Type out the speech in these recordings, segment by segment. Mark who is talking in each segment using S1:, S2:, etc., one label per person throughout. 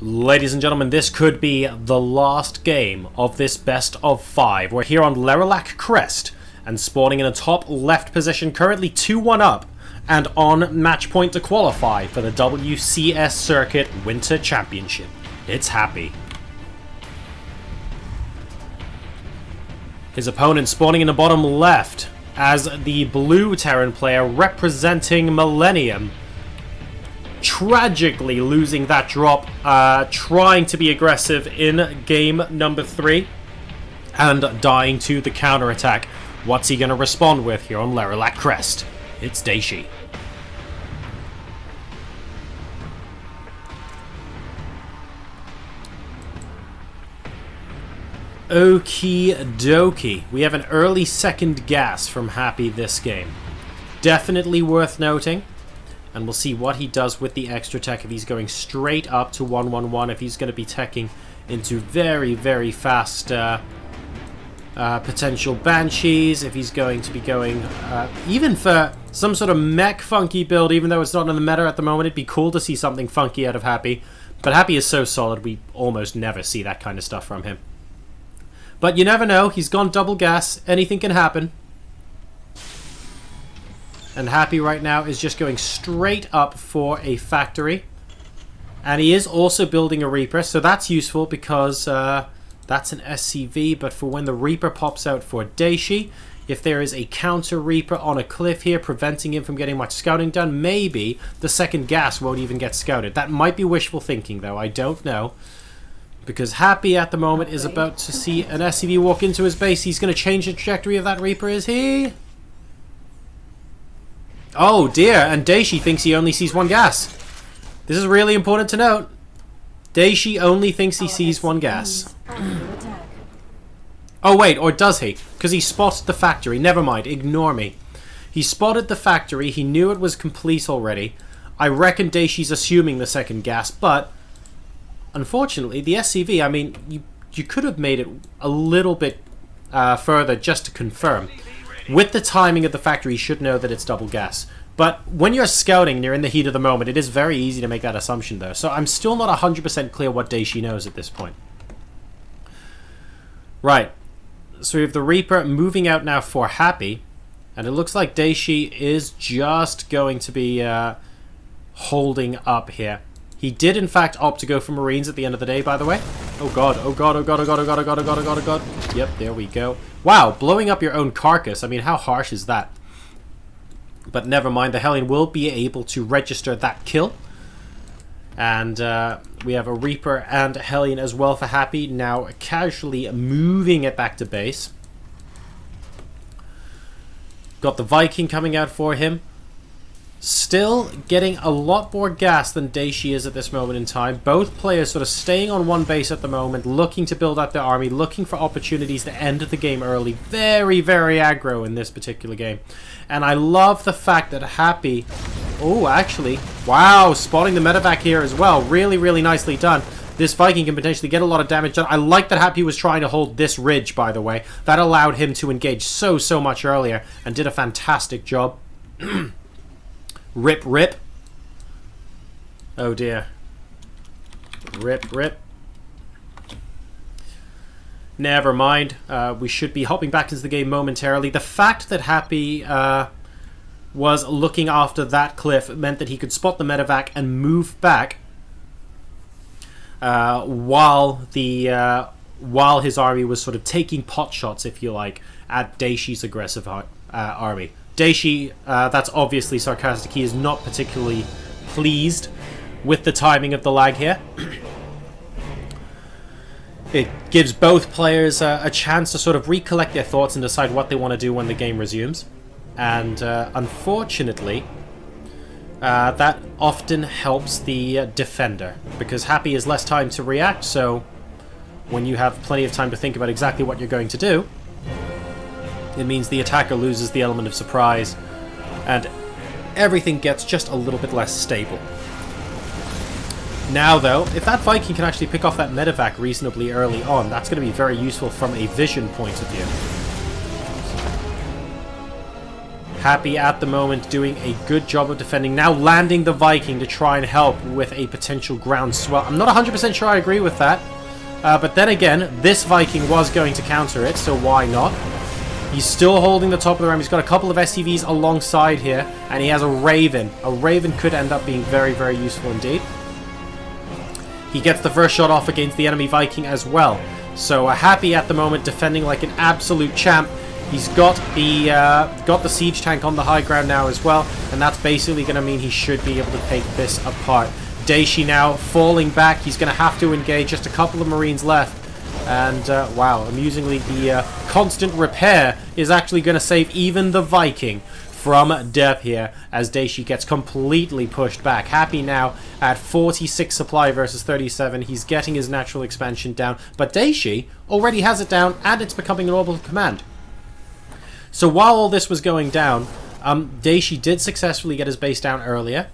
S1: Ladies and gentlemen, this could be the last game of this best of 5. We're here on Lerelac Crest and spawning in a top left position, currently 2-1 up and on match point to qualify for the WCS Circuit Winter Championship. It's Happy. His opponent spawning in the bottom left as the blue Terran player representing Millennium. Tragically losing that drop, trying to be aggressive in game number 3 and dying to the counterattack. What's he going to respond with here on Lerelac Crest? It's Dayshi. Okie dokie. We have an early second gas from Happy this game. Definitely worth noting. And we'll see what he does with the extra tech, if he's going straight up to 1-1-1, if he's going to be teching into very, very fast potential Banshees, if he's going to be going even for some sort of mech funky build, even though it's not in the meta at the moment. It'd be cool to see something funky out of Happy. But Happy is so solid, we almost never see that kind of stuff from him. But you never know, he's gone double gas, anything can happen. And Happy right now is just going straight up for a factory. And he is also building a Reaper, so that's useful because that's an SCV. But for when the Reaper pops out for Dayshi, if there is a counter Reaper on a cliff here preventing him from getting much scouting done, maybe the second gas won't even get scouted. That might be wishful thinking though, I don't know. Because Happy at the moment is about to see an SCV walk into his base. He's going to change the trajectory of that Reaper, is he? Oh dear, and Dayshi thinks he only sees one gas. This is really important to note. Dayshi only thinks he sees one gas. Oh wait, or does he? Because he spotted the factory. Never mind, ignore me. He spotted the factory, he knew it was complete already. I reckon Dayshi's assuming the second gas, but unfortunately, the SCV, I mean, you could have made it a little bit further just to confirm. With the timing of the factory, you should know that it's double gas. But when you're scouting and you're in the heat of the moment, it is very easy to make that assumption, though. So I'm still not 100% clear what Dayshi knows at this point. Right. So we have the Reaper moving out now for Happy. And it looks like Dayshi is just going to be holding up here. He did, in fact, opt to go for Marines at the end of the day, by the way. Oh god, oh god, oh god, oh god, oh god, oh god, oh god, oh god, oh god. Yep, there we go. Wow, blowing up your own carcass. I mean, how harsh is that? But never mind, the Hellion will be able to register that kill. And we have a Reaper and a Hellion as well for Happy. Now casually moving it back to base. Got the Viking coming out for him. Still getting a lot more gas than Dayshi is at this moment in time. Both players sort of staying on one base at the moment, looking to build out their army, looking for opportunities to end the game early. Very, very aggro in this particular game. And I love the fact that Happy... Oh, actually, wow, spotting the medevac here as well. Really, really nicely done. This Viking can potentially get a lot of damage done. I like that Happy was trying to hold this ridge, by the way. That allowed him to engage so much earlier and did a fantastic job. Rip, rip. Oh dear. Rip, rip. Never mind. We should be hopping back into the game momentarily. The fact that Happy was looking after that cliff meant that he could spot the medevac and move back while his army was sort of taking pot shots, if you like, at Dayshi's aggressive army. Dayshi, that's obviously sarcastic. He is not particularly pleased with the timing of the lag here. It gives both players a chance to sort of recollect their thoughts and decide what they want to do when the game resumes. And unfortunately, that often helps the defender, because Happy has less time to react, so when you have plenty of time to think about exactly what you're going to do, it means the attacker loses the element of surprise, and everything gets just a little bit less stable. Now, though, if that Viking can actually pick off that medevac reasonably early on, that's going to be very useful from a vision point of view. Happy at the moment doing a good job of defending. Now landing the Viking to try and help with a potential ground swell. I'm not 100% sure I agree with that. But then again, this Viking was going to counter it, so why not? He's still holding the top of the ramp. He's got a couple of SCVs alongside here, and he has a Raven. A Raven could end up being very, very useful indeed. He gets the first shot off against the enemy Viking as well. So Happy at the moment defending like an absolute champ. He's got the siege tank on the high ground now as well, and that's basically going to mean he should be able to take this apart. Dayshi now falling back. He's going to have to engage. Just a couple of Marines left. And, wow, amusingly, the constant repair is actually going to save even the Viking from death here, as Dayshi gets completely pushed back. Happy now at 46 supply versus 37. He's getting his natural expansion down, but Dayshi already has it down, and it's becoming an orbital command. So while all this was going down, Dayshi did successfully get his base down earlier,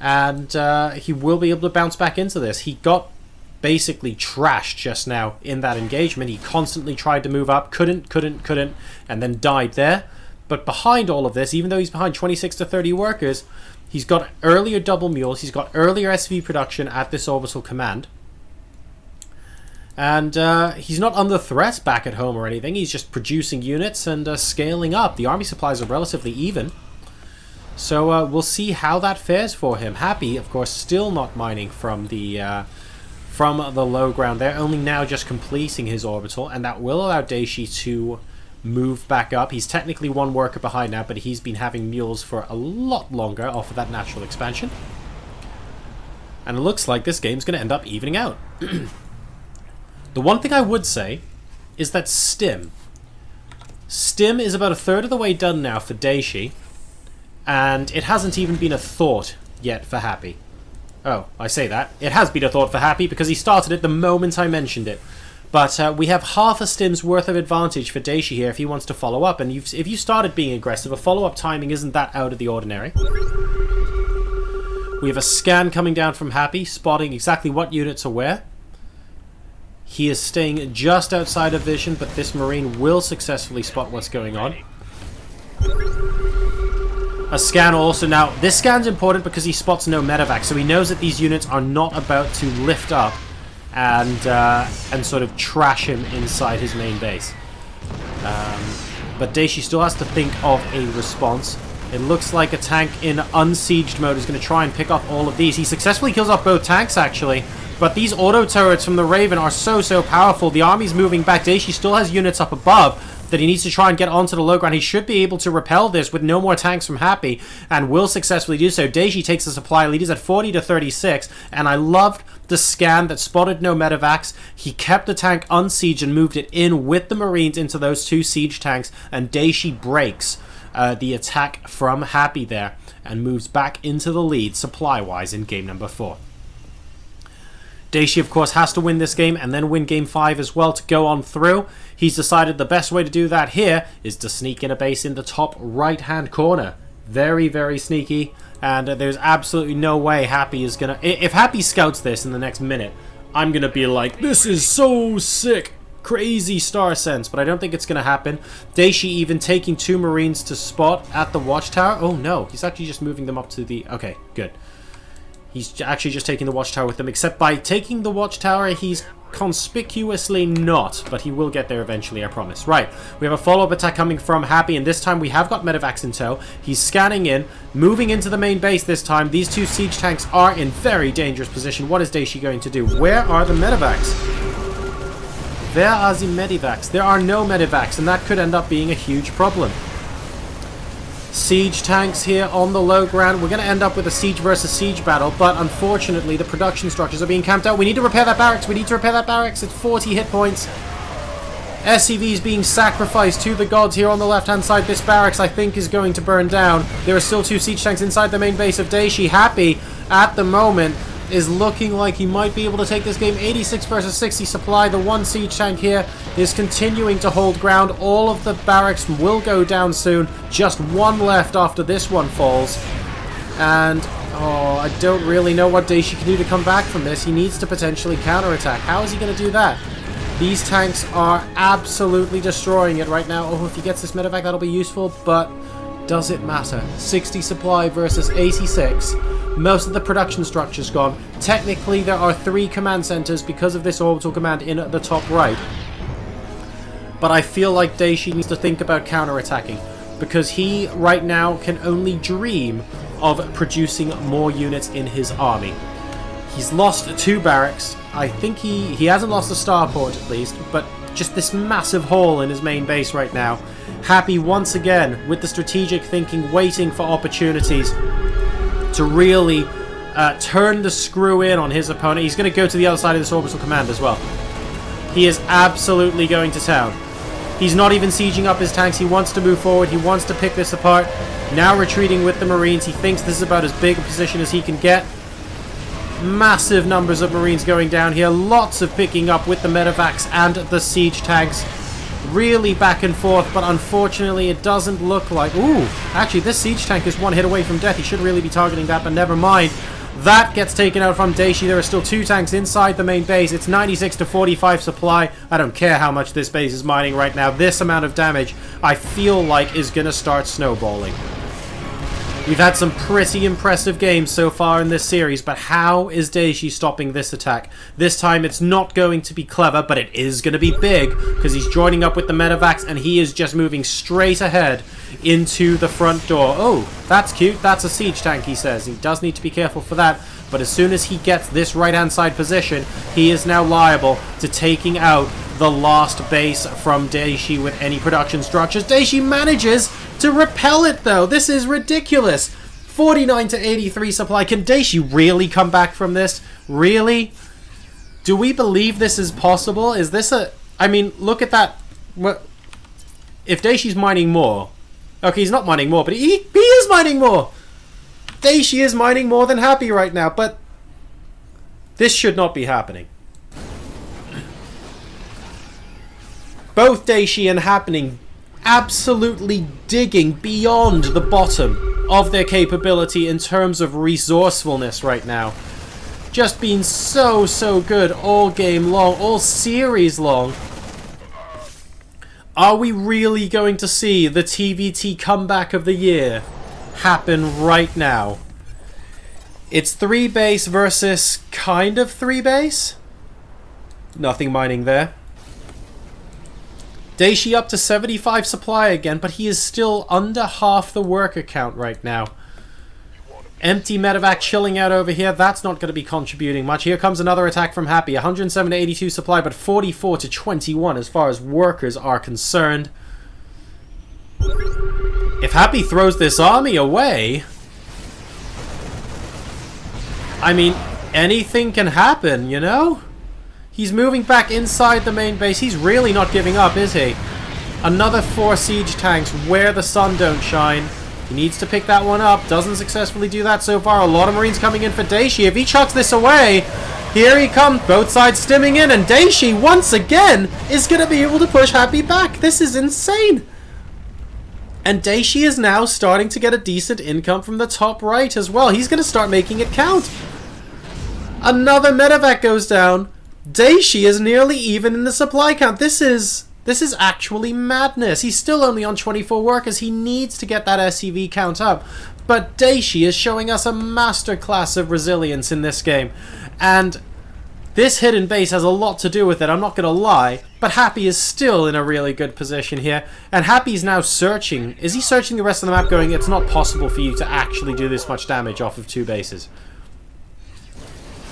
S1: and he will be able to bounce back into this. He got basically trashed just now in that engagement. He constantly tried to move up, couldn't, and then died there. But behind all of this, even though he's behind 26 to 30 workers, he's got earlier double mules, he's got earlier SV production at this orbital command. And he's not under threat back at home or anything. He's just producing units and scaling up. The army supplies are relatively even. So we'll see how that fares for him. Happy, of course, still not mining from the low ground. They're only now just completing his orbital, and that will allow Dayshi to move back up. He's technically one worker behind now, but he's been having mules for a lot longer off of that natural expansion. And it looks like this game's going to end up evening out. The one thing I would say is that Stim is about a third of the way done now for Dayshi, and it hasn't even been a thought yet for Happy. Oh, I say that. It has been a thought for Happy because he started it the moment I mentioned it. But we have half a Stim's worth of advantage for Dayshi here if he wants to follow up. And if you started being aggressive, a follow-up timing isn't that out of the ordinary. We have a scan coming down from Happy, spotting exactly what units are where. He is staying just outside of vision, but this Marine will successfully spot what's going on. A scan also. Now, this scan's important because he spots no medevac, so he knows that these units are not about to lift up and sort of trash him inside his main base. But Dayshi still has to think of a response. It looks like a tank in unsieged mode is going to try and pick off all of these. He successfully kills off both tanks, actually. But these auto turrets from the Raven are so powerful. The army's moving back. Dayshi still has units up above that he needs to try and get onto the low ground. He should be able to repel this with no more tanks from Happy, and will successfully do so. Dayshi takes the supply lead. He's at 40 to 36, and I loved the scan that spotted no medevacs. He kept the tank unsieged and moved it in with the Marines into those two siege tanks, and Dayshi breaks the attack from Happy there and moves back into the lead supply-wise in game number 4. Dayshi, of course, has to win this game and then win game 5 as well to go on through. He's decided the best way to do that here is to sneak in a base in the top right-hand corner. Very sneaky, and there's absolutely no way Happy is gonna... If Happy scouts this in the next minute, I'm gonna be like, this is so sick! Crazy star sense, but I don't think it's gonna happen. Dayshi even taking 2 Marines to spot at the watchtower. Oh no, he's actually just moving them up to the... Okay, good. He's actually just taking the watchtower with them, except by taking the watchtower, he's conspicuously not, but he will get there eventually, I promise. Right, we have a follow-up attack coming from Happy, and this time we have got medevacs in tow. He's scanning in, moving into the main base this time. These 2 siege tanks are in very dangerous position. What is Dayshi going to do? Where are the medevacs? Where are the medevacs? There are no medevacs, and that could end up being a huge problem. Siege tanks here on the low ground. We're going to end up with a siege versus siege battle, but unfortunately the production structures are being camped out. We need to repair that barracks. We need to repair that barracks. It's 40 hit points. SCVs being sacrificed to the gods here on the left-hand side. This barracks, I think, is going to burn down. There are still 2 siege tanks inside the main base of Dayshi. Happy, at the moment, is looking like he might be able to take this game. 86 versus 60 supply. The 1 siege tank here is continuing to hold ground. All of the barracks will go down soon. Just 1 left after this one falls. And, oh, I don't really know what Dayshi can do to come back from this. He needs to potentially counterattack. How is he going to do that? These tanks are absolutely destroying it right now. Oh, if he gets this medevac, that'll be useful, but does it matter? 60 supply versus 86. Most of the production structure's gone. Technically, there are 3 command centers because of this orbital command in at the top right. But I feel like Dayshi needs to think about counterattacking, because he, right now, can only dream of producing more units in his army. He's lost 2 barracks. I think he hasn't lost a starport, at least, but just this massive hole in his main base right now. Happy once again with the strategic thinking, waiting for opportunities to really turn the screw in on his opponent. He's going to go to the other side of this orbital command as well. He is absolutely going to town. He's not even sieging up his tanks. He wants to move forward. He wants to pick this apart. Now retreating with the Marines. He thinks this is about as big a position as he can get. Massive numbers of Marines going down here. Lots of picking up with the medevacs and the siege tanks. Really back and forth, but unfortunately it doesn't look like... Ooh, actually this siege tank is 1 hit away from death. He should really be targeting that, but never mind. That gets taken out from Dayshi. There are still 2 tanks inside the main base. It's 96 to 45 supply. I don't care how much this base is mining right now. This amount of damage, I feel like, is going to start snowballing. We've had some pretty impressive games so far in this series, but how is Dayshi stopping this attack? This time it's not going to be clever, but it is going to be big, because he's joining up with the medevacs and he is just moving straight ahead into the front door. Oh, that's cute. That's a siege tank, he says. He does need to be careful for that, but as soon as he gets this right-hand side position, he is now liable to taking out the last base from Dayshi with any production structures. Dayshi manages to repel it, though. This is ridiculous. 49 to 83 supply. Can Dayshi really come back from this? Really? Do we believe this is possible? Is this a... I mean, look at that. If Daishi's mining more... Okay, he's not mining more, but he is mining more! Dayshi is mining more than happy right now, but... this should not be happening. Both Dayshi and Happening absolutely digging beyond the bottom of their capability in terms of resourcefulness right now. Just being so good all game long, all series long. Are we really going to see the TVT comeback of the year happen right now? It's 3 base versus kind of 3 base. Nothing mining there. Dayshi up to 75 supply again, but he is still under half the worker count right now. Empty medevac chilling out over here. That's not going to be contributing much. Here comes another attack from Happy. 107 to 82 supply, but 44 to 21 as far as workers are concerned. If Happy throws this army away... I mean, anything can happen, you know? He's moving back inside the main base. He's really not giving up, is he? Another 4 siege tanks where the sun don't shine. He needs to pick that one up. Doesn't successfully do that so far. A lot of Marines coming in for Dayshi. If he chucks this away, here he comes. Both sides stimming in, and Dayshi, once again, is going to be able to push Happy back. This is insane. And Dayshi is now starting to get a decent income from the top right as well. He's going to start making it count. Another medevac goes down. Dayshi is nearly even in the supply count. This is actually madness. He's still only on 24 workers. He needs to get that SCV count up. But Dayshi is showing us a masterclass of resilience in this game. And this hidden base has a lot to do with it, I'm not going to lie. But Happy is still in a really good position here. And Happy's now searching. Is he searching the rest of the map going, it's not possible for you to actually do this much damage off of 2 bases?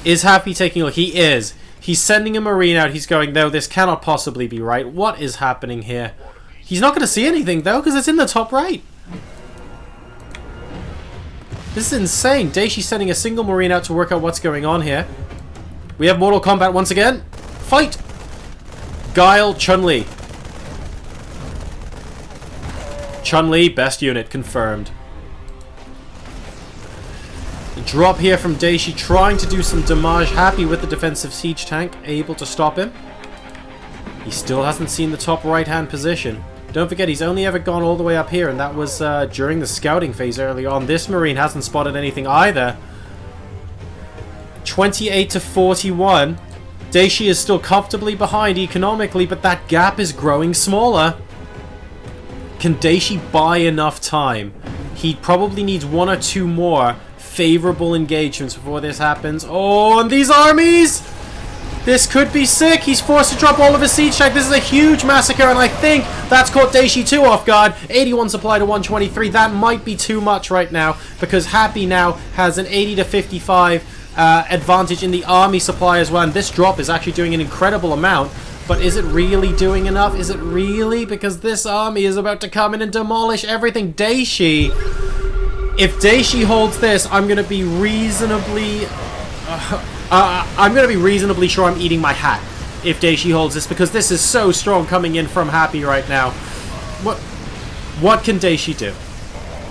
S1: Is Happy taking a look? He is. He's sending a Marine out. He's going, no, this cannot possibly be right. What is happening here? He's not going to see anything, though, because it's in the top right. This is insane. Daishi's sending a single Marine out to work out what's going on here. We have Mortal Kombat once again. Fight! Guile, Chun-Li. Chun-Li, best unit, confirmed. Drop here from Dayshi, trying to do some damage. Happy with the defensive siege tank, able to stop him. He still hasn't seen the top right-hand position. Don't forget, he's only ever gone all the way up here, and that was during the scouting phase early on. This Marine hasn't spotted anything either. 28 to 41. Dayshi is still comfortably behind economically, but that gap is growing smaller. Can Dayshi buy enough time He probably needs 1 or 2 more favorable engagements before this happens. Oh, and these armies! This could be sick. He's forced to drop all of his siege tech. This is a huge massacre, and I think that's caught Dayshi 2 off guard. 81 supply to 123. That might be too much right now, because Happy now has an 80 to 55 advantage in the army supply as well, and this drop is actually doing an incredible amount. But is it really doing enough? Is it really? Because this army is about to come in and demolish everything. Dayshi, if Dayshi holds this, I'm going to be reasonably... I'm going to be reasonably sure I'm eating my hat if Dayshi holds this, because this is so strong coming in from Happy right now. What can Dayshi do?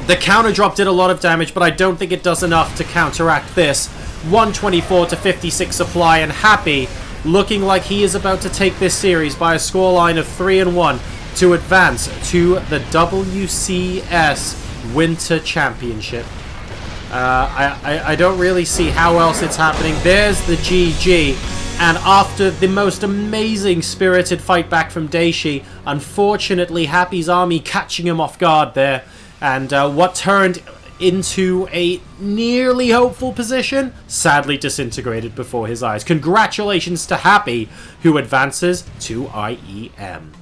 S1: The counter drop did a lot of damage, but I don't think it does enough to counteract this. 124 to 56 supply, and Happy looking like he is about to take this series by a scoreline of 3-1 to advance to the WCS Winter Championship. I don't really see how else it's happening. There's the GG, and after the most amazing spirited fight back from Dayshi, unfortunately Happy's army catching him off guard there, and what turned into a nearly hopeful position sadly disintegrated before his eyes. Congratulations to Happy, who advances to IEM.